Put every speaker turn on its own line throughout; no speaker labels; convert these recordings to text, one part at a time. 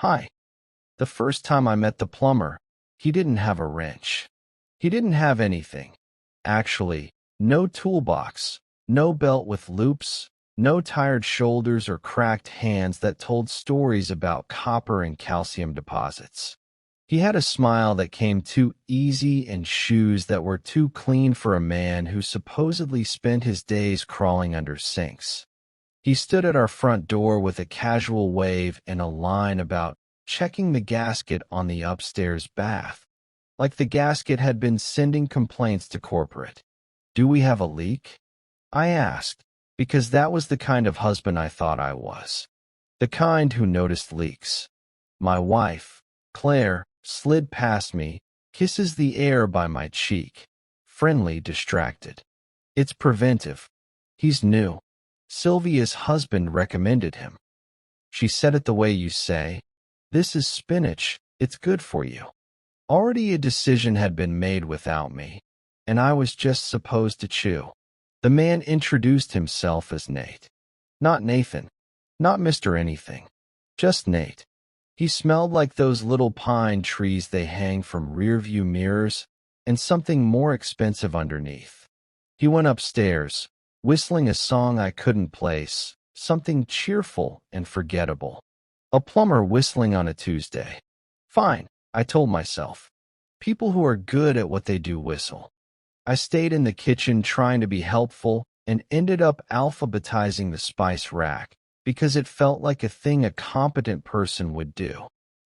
Hi. The first time I met the plumber, he didn't have a wrench. He didn't have anything. Actually, no toolbox, no belt with loops, no tired shoulders or cracked hands that told stories about copper and calcium deposits. He had a smile that came too easy and shoes that were too clean for a man who supposedly spent his days crawling under sinks. He stood at our front door with a casual wave and a line about checking the gasket on the upstairs bath, like the gasket had been sending complaints to corporate. "Do we have a leak?" I asked, because that was the kind of husband I thought I was. The kind who noticed leaks. My wife, Claire, slid past me, kisses the air by my cheek, friendly, distracted. "It's preventive. He's new. Sylvia's husband recommended him." She said it the way you say, "This is spinach. It's good for you." Already a decision had been made without me, and I was just supposed to chew. The man introduced himself as Nate. Not Nathan. Not Mr. Anything. Just Nate. He smelled like those little pine trees they hang from rearview mirrors, and something more expensive underneath. He went upstairs, whistling a song I couldn't place, something cheerful and forgettable. A plumber whistling on a Tuesday. Fine, I told myself. People who are good at what they do whistle. I stayed in the kitchen trying to be helpful and ended up alphabetizing the spice rack because it felt like a thing a competent person would do.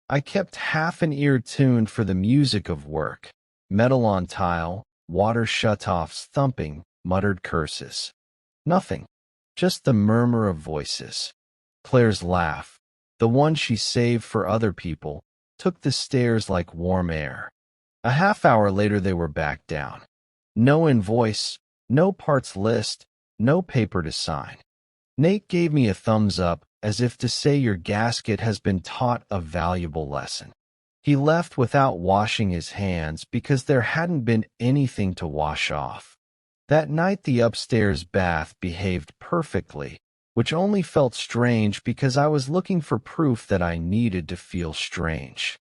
I kept half an ear tuned for the music of work. Metal on tile, water shutoffs thumping, muttered curses. Nothing. Just the murmur of voices. Claire's laugh, the one she saved for other people, took the stairs like warm air. A half hour later they were back down. No invoice, no parts list, no paper to sign. Nate gave me a thumbs up as if to say your gasket has been taught a valuable lesson. He left without washing his hands because there hadn't been anything to wash off. That night the upstairs bath behaved perfectly, which only felt strange because I was looking for proof that I needed to feel strange.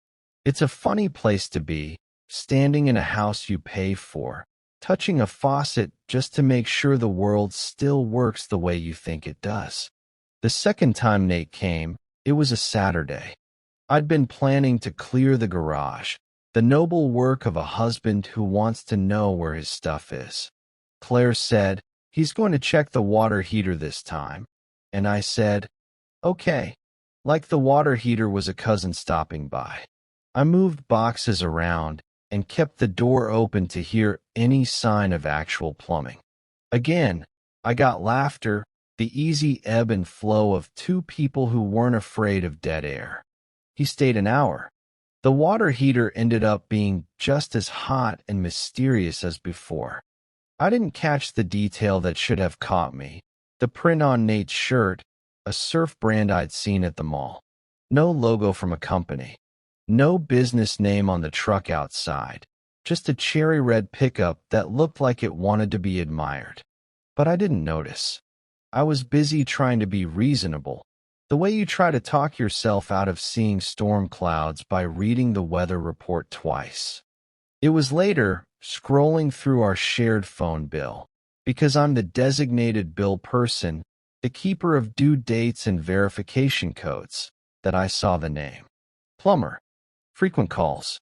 It's a funny place to be, standing in a house you pay for, touching a faucet just to make sure the world still works the way you think it does. The second time Nate came, it was a Saturday. I'd been planning to clear the garage, the noble work of a husband who wants to know where his stuff is. Claire said, "He's going to check the water heater this time." And I said, "Okay," like the water heater was a cousin stopping by. I moved boxes around and kept the door open to hear any sign of actual plumbing. Again, I got laughter, the easy ebb and flow of two people who weren't afraid of dead air. He stayed an hour. The water heater ended up being just as hot and mysterious as before. I didn't catch the detail that should have caught me. The print on Nate's shirt, a surf brand I'd seen at the mall. No logo from a company. No business name on the truck outside. Just a cherry red pickup that looked like it wanted to be admired. But I didn't notice. I was busy trying to be reasonable, the way you try to talk yourself out of seeing storm clouds by reading the weather report twice. It was later, scrolling through our shared phone bill, because I'm the designated bill person, the keeper of due dates and verification codes, that I saw the name. Plumber. Frequent calls.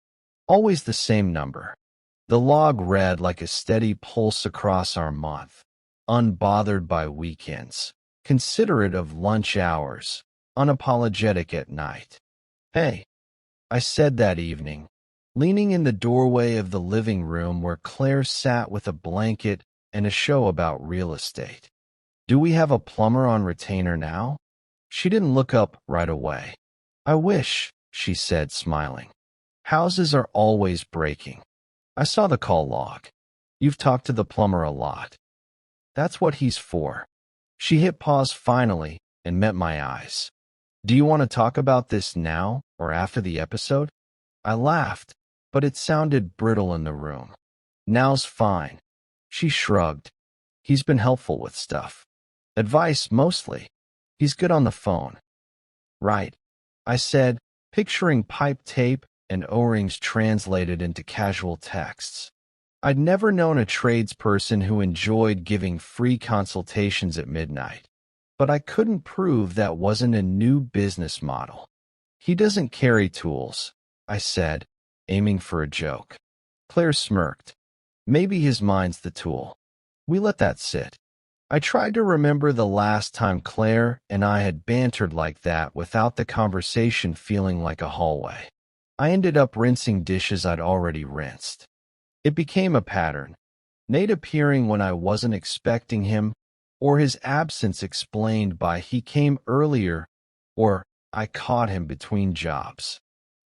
Always the same number. The log read like a steady pulse across our month. Unbothered by weekends. Considerate of lunch hours. Unapologetic at night. "Hey," I said that evening, leaning in the doorway of the living room where Claire sat with a blanket and a show about real estate. "Do we have a plumber on retainer now?" She didn't look up right away. "I wish," she said, smiling. "Houses are always breaking." I saw the call log. "You've talked to the plumber a lot." "That's what he's for." She hit pause finally and met my eyes. "Do you want to talk about this now or after the episode?" I laughed, but it sounded brittle in the room. "Now's fine." She shrugged. "He's been helpful with stuff. Advice, mostly. He's good on the phone." "Right," I said, picturing pipe tape and O-rings translated into casual texts. I'd never known a tradesperson who enjoyed giving free consultations at midnight, but I couldn't prove that wasn't a new business model. He doesn't carry tools, I said, aiming for a joke. Claire smirked. Maybe his mind's the tool. We let that sit. I tried to remember the last time Claire and I had bantered like that without the conversation feeling like a hallway. I ended up rinsing dishes I'd already rinsed. It became a pattern, Nate appearing when I wasn't expecting him, or his absence explained by he came earlier, or I caught him between jobs.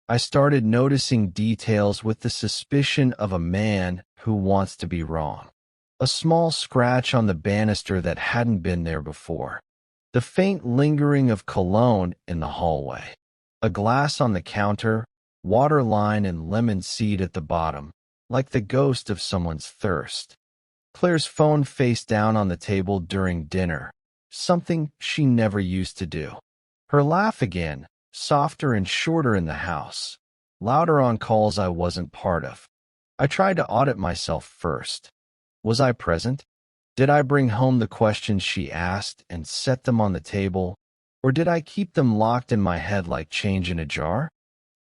I started noticing details with the suspicion of a man who wants to be wrong. A small scratch on the banister that hadn't been there before. The faint lingering of cologne in the hallway. A glass on the counter, water line and lemon seed at the bottom, like the ghost of someone's thirst. Claire's phone face down on the table during dinner, something she never used to do. Her laugh again, softer and shorter in the house, louder on calls I wasn't part of. I tried to audit myself first. Was I present? Did I bring home the questions she asked and set them on the table, or did I keep them locked in my head like change in a jar?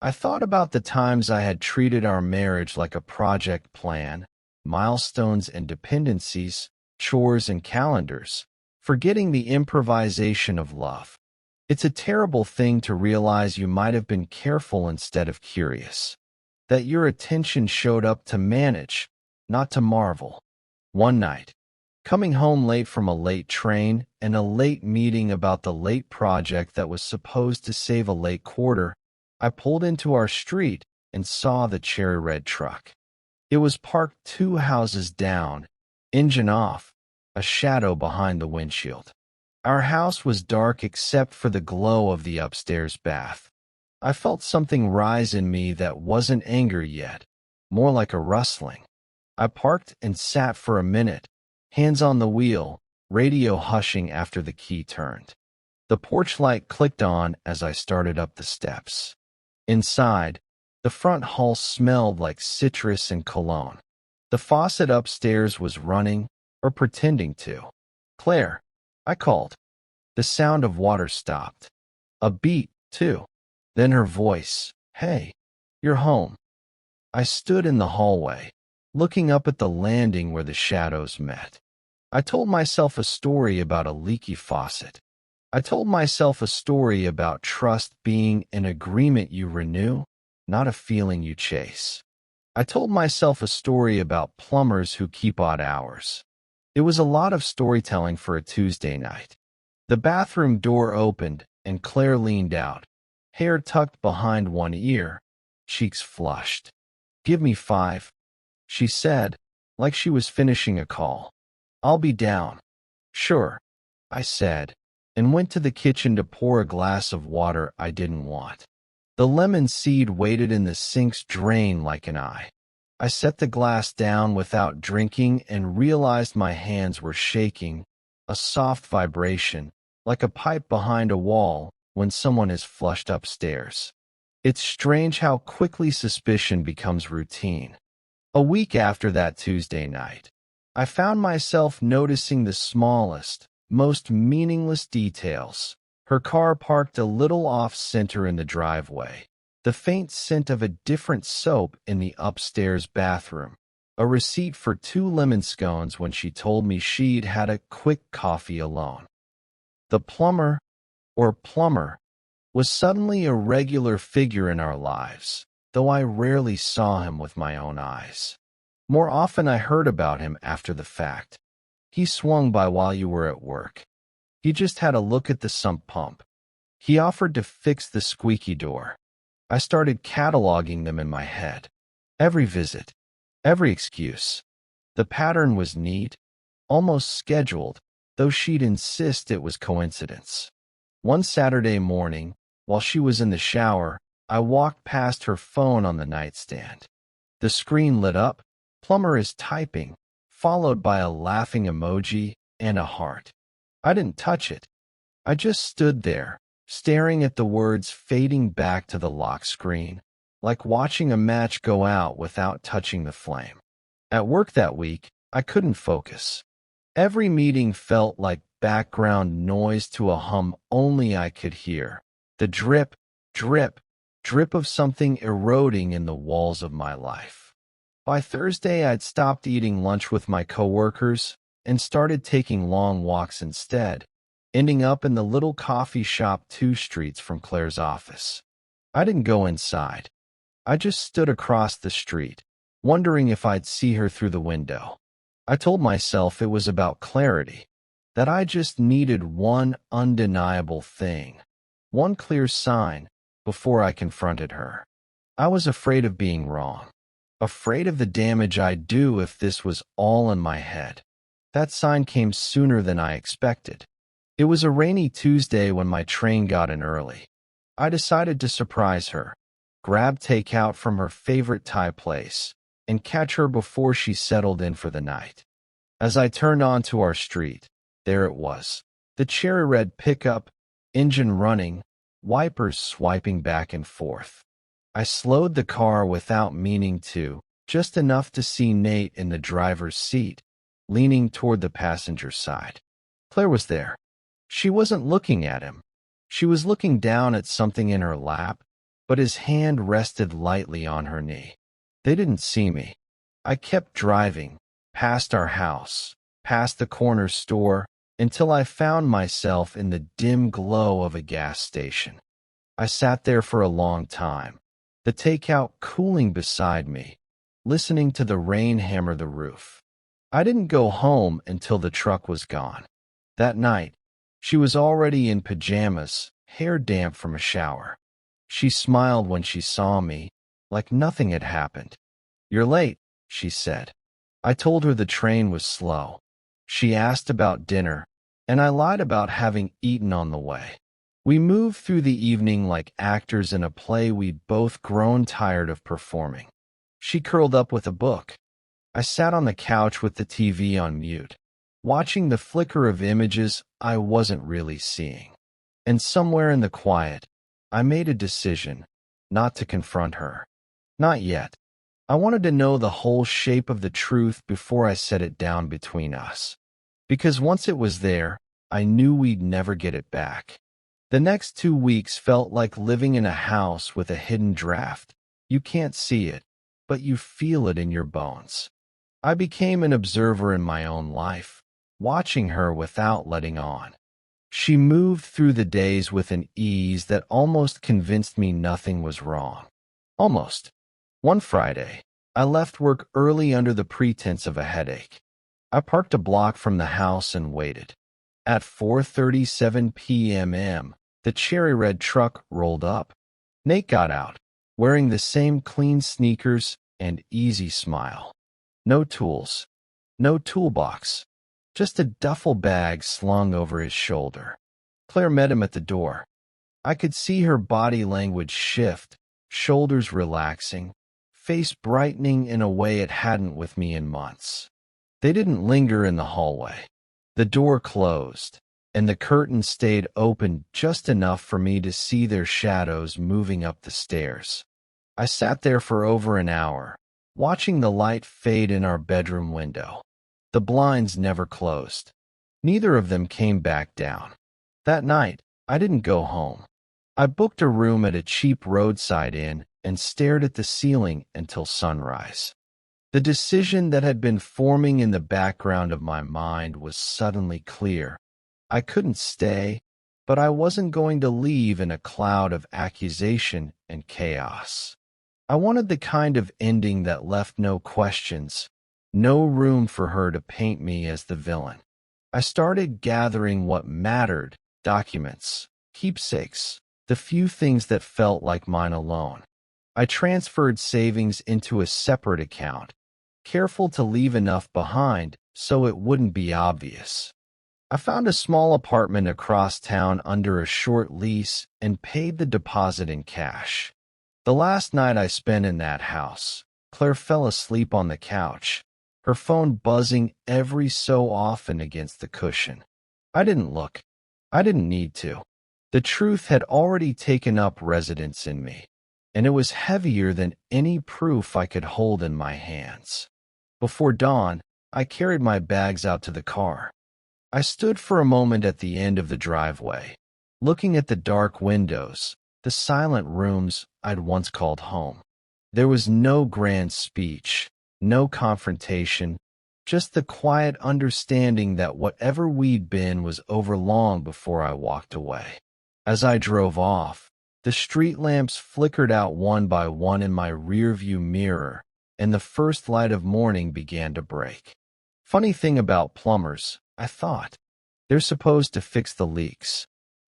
I thought about the times I had treated our marriage like a project plan, milestones and dependencies, chores and calendars, forgetting the improvisation of love. It's a terrible thing to realize you might have been careful instead of curious, that your attention showed up to manage, not to marvel. One night, coming home late from a late train and a late meeting about the late project that was supposed to save a late quarter, I pulled into our street and saw the cherry red truck. It was parked 2 houses down, engine off, a shadow behind the windshield. Our house was dark except for the glow of the upstairs bath. I felt something rise in me that wasn't anger yet, more like a rustling. I parked and sat for a minute, hands on the wheel, radio hushing after the key turned. The porch light clicked on as I started up the steps. Inside, the front hall smelled like citrus and cologne. The faucet upstairs was running, or pretending to. Claire, I called. The sound of water stopped. A beat, too. Then her voice, "Hey, you're home." I stood in the hallway, looking up at the landing where the shadows met. I told myself a story about a leaky faucet. I told myself a story about trust being an agreement you renew, not a feeling you chase. I told myself a story about plumbers who keep odd hours. It was a lot of storytelling for a Tuesday night. The bathroom door opened, and Claire leaned out, hair tucked behind one ear, cheeks flushed. "Give me 5. She said, like she was finishing a call. "I'll be down." "Sure," I said, and went to the kitchen to pour a glass of water I didn't want. The lemon seed waited in the sink's drain like an eye. I set the glass down without drinking and realized my hands were shaking, a soft vibration, like a pipe behind a wall when someone is flushed upstairs. It's strange how quickly suspicion becomes routine. A week after that Tuesday night, I found myself noticing the smallest, most meaningless details. Her car parked a little off-center in the driveway, the faint scent of a different soap in the upstairs bathroom, a receipt for 2 lemon scones when she told me she'd had a quick coffee alone. The plumber, or plumber, was suddenly a regular figure in our lives, though I rarely saw him with my own eyes. More often I heard about him after the fact. He swung by while you were at work. He just had a look at the sump pump. He offered to fix the squeaky door. I started cataloging them in my head. Every visit, every excuse. The pattern was neat, almost scheduled, though she'd insist it was coincidence. One Saturday morning, while she was in the shower, I walked past her phone on the nightstand. The screen lit up, "Plumber is typing," followed by a laughing emoji and a heart. I didn't touch it. I just stood there, staring at the words fading back to the lock screen, like watching a match go out without touching the flame. At work that week, I couldn't focus. Every meeting felt like background noise to a hum only I could hear. The drip, drip, drip of something eroding in the walls of my life. By Thursday, I'd stopped eating lunch with my coworkers and started taking long walks instead, ending up in the little coffee shop 2 streets from Claire's office. I didn't go inside. I just stood across the street, wondering if I'd see her through the window. I told myself it was about clarity, that I just needed one undeniable thing, one clear sign before I confronted her. I was afraid of being wrong, afraid of the damage I'd do if this was all in my head. That sign came sooner than I expected. It was a rainy Tuesday when my train got in early. I decided to surprise her, grab takeout from her favorite Thai place, and catch her before she settled in for the night. As I turned onto our street, there it was, the cherry red pickup, engine running, wipers swiping back and forth. I slowed the car without meaning to, just enough to see Nate in the driver's seat, leaning toward the passenger side. Claire was there. She wasn't looking at him. She was looking down at something in her lap, but his hand rested lightly on her knee. They didn't see me. I kept driving, past our house, past the corner store, until I found myself in the dim glow of a gas station. I sat there for a long time, the takeout cooling beside me, listening to the rain hammer the roof. I didn't go home until the truck was gone. That night, she was already in pajamas, hair damp from a shower. She smiled when she saw me, like nothing had happened. "You're late," she said. I told her the train was slow. She asked about dinner, and I lied about having eaten on the way. We moved through the evening like actors in a play we'd both grown tired of performing. She curled up with a book. I sat on the couch with the TV on mute, watching the flicker of images I wasn't really seeing. And somewhere in the quiet, I made a decision not to confront her. Not yet. I wanted to know the whole shape of the truth before I set it down between us. Because once it was there, I knew we'd never get it back. The next 2 weeks felt like living in a house with a hidden draft. You can't see it, but you feel it in your bones. I became an observer in my own life, watching her without letting on. She moved through the days with an ease that almost convinced me nothing was wrong. Almost. One Friday, I left work early under the pretense of a headache. I parked a block from the house and waited. At 4:37 p.m., the cherry red truck rolled up. Nate got out, wearing the same clean sneakers and easy smile. No tools, no toolbox, just a duffel bag slung over his shoulder. Claire met him at the door. I could see her body language shift, shoulders relaxing, face brightening in a way it hadn't with me in months. They didn't linger in the hallway. The door closed, and the curtain stayed open just enough for me to see their shadows moving up the stairs. I sat there for over an hour, watching the light fade in our bedroom window. The blinds never closed. Neither of them came back down. That night, I didn't go home. I booked a room at a cheap roadside inn and stared at the ceiling until sunrise. The decision that had been forming in the background of my mind was suddenly clear. I couldn't stay, but I wasn't going to leave in a cloud of accusation and chaos. I wanted the kind of ending that left no questions, no room for her to paint me as the villain. I started gathering what mattered, documents, keepsakes, the few things that felt like mine alone. I transferred savings into a separate account, careful to leave enough behind so it wouldn't be obvious. I found a small apartment across town under a short lease and paid the deposit in cash. The last night I spent in that house, Claire fell asleep on the couch, her phone buzzing every so often against the cushion. I didn't look. I didn't need to. The truth had already taken up residence in me, and it was heavier than any proof I could hold in my hands. Before dawn, I carried my bags out to the car. I stood for a moment at the end of the driveway, looking at the dark windows, the silent rooms I'd once called home. There was no grand speech, no confrontation, just the quiet understanding that whatever we'd been was over long before I walked away. As I drove off, the street lamps flickered out one by one in my rearview mirror, and the first light of morning began to break. Funny thing about plumbers, I thought. They're supposed to fix the leaks.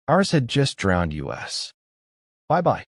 Ours had just drowned us. Bye-bye.